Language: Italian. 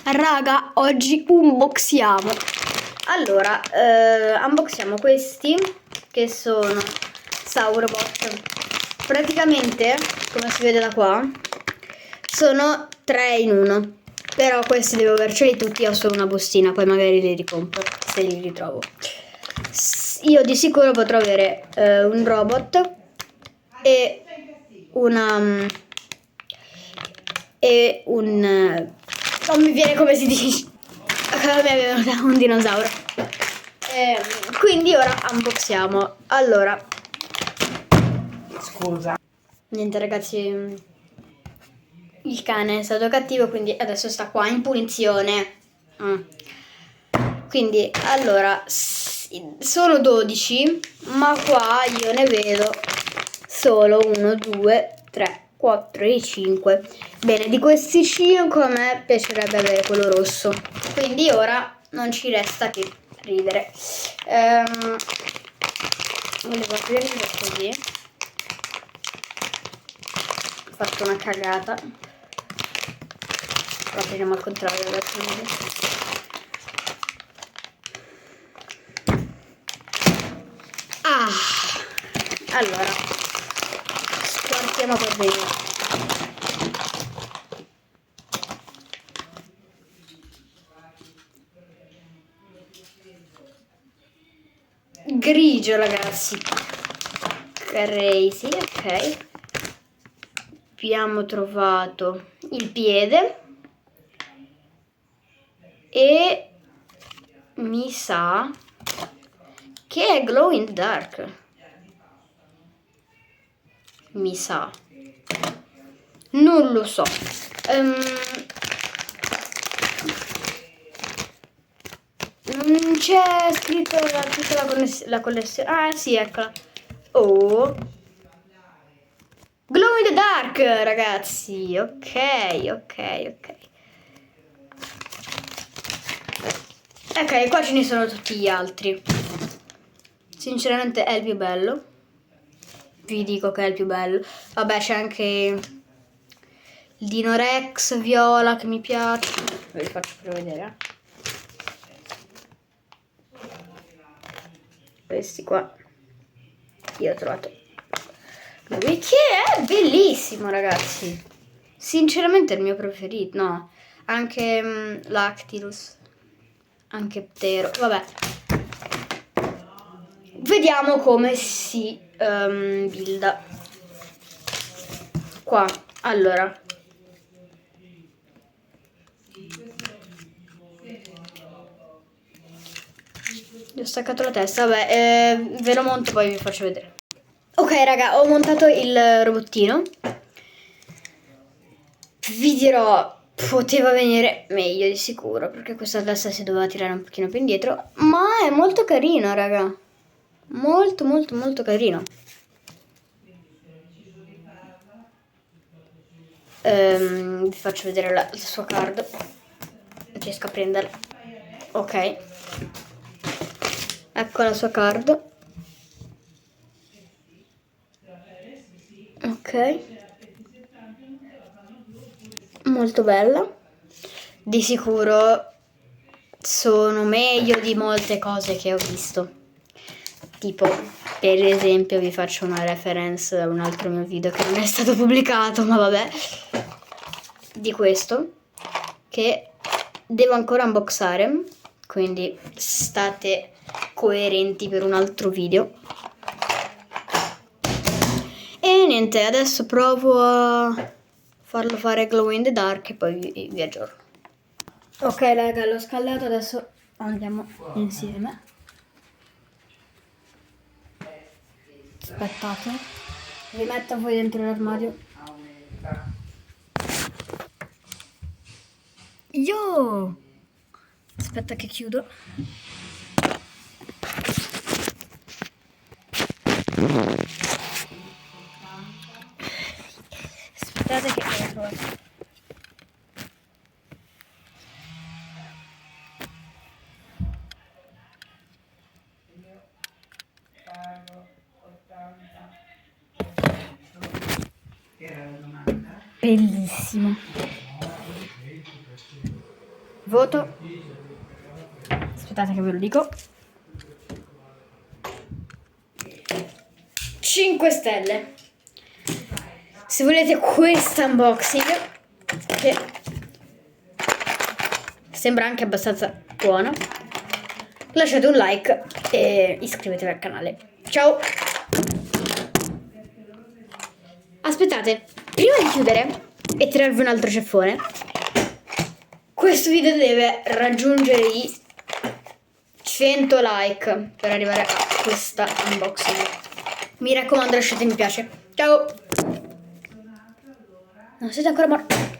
Raga, oggi unboxiamo. Allora, unboxiamo questi che sono Saurobot. Praticamente, come si vede da qua, sono 3 in 1. Però questi devo averceli tutti, ho solo una bustina, poi magari li ricompro se li ritrovo. Io di sicuro potrò avere un robot e una non mi viene come si dice. Mi è venuto un dinosauro. Quindi ora unboxiamo. Allora, scusa. niente ragazzi, il cane è stato cattivo, quindi adesso sta qua in punizione. Quindi allora sono 12, ma qua io ne vedo solo 1, 2, 3, 4 e 5. Bene, di questi 5 a me piacerebbe avere quello rosso, quindi ora non ci resta che ridere. Volevo aprirlo così, ho fatto una cagata. Lo apriremo al contrario adesso. Allora squartiamo per bene. Grigio ragazzi, crazy. Ok, abbiamo trovato il piede e mi sa che è glow in the dark. Mi sa, non lo so. Non c'è scritto tutta la connessione. Ah sì, eccola. Oh, glow in the dark ragazzi. Ok. Ok, qua ce ne sono tutti gli altri. Sinceramente è il più bello. Vi dico che è il più bello. Vabbè, c'è anche il Dino Rex viola che mi piace. Ve li faccio per vedere. Questi qua. Io ho trovato lui che è bellissimo, ragazzi. Sinceramente è il mio preferito. No, anche Lactilus. Anche Ptero. Vabbè. Vediamo come si builda. Qua, allora. Gli ho staccato la testa, vabbè, ve lo monto poi vi faccio vedere. Ok raga, ho montato il robottino. Vi dirò, poteva venire meglio di sicuro, perché questa testa si doveva tirare un pochino più indietro, ma è molto carino raga. Molto carino. Vi faccio vedere la sua card. Non riesco a prenderla. Ok. Ecco la sua card. Ok. Molto bella. Di sicuro sono meglio di molte cose che ho visto. Tipo, per esempio, vi faccio una reference a un altro mio video che non è stato pubblicato, ma vabbè. Di questo, che devo ancora unboxare, quindi state coerenti per un altro video. E niente, adesso provo a farlo fare glow in the dark e poi vi aggiorno. Ok raga, l'ho scaldato, adesso andiamo insieme. Aspettate, vi metto voi dentro l'armadio. Yo! Aspetta che chiudo. Aspettate che ho trovato. Bellissimo. Voto. Aspettate che ve lo dico. 5 stelle. Se volete questo unboxing, che sembra anche abbastanza buono, lasciate un like e iscrivetevi al canale. Ciao! Aspettate, prima di chiudere e tirarvi un altro ceffone, questo video deve raggiungere i 100 like per arrivare a questa unboxing. Mi raccomando, lasciate mi piace. Ciao! Non siete ancora morti.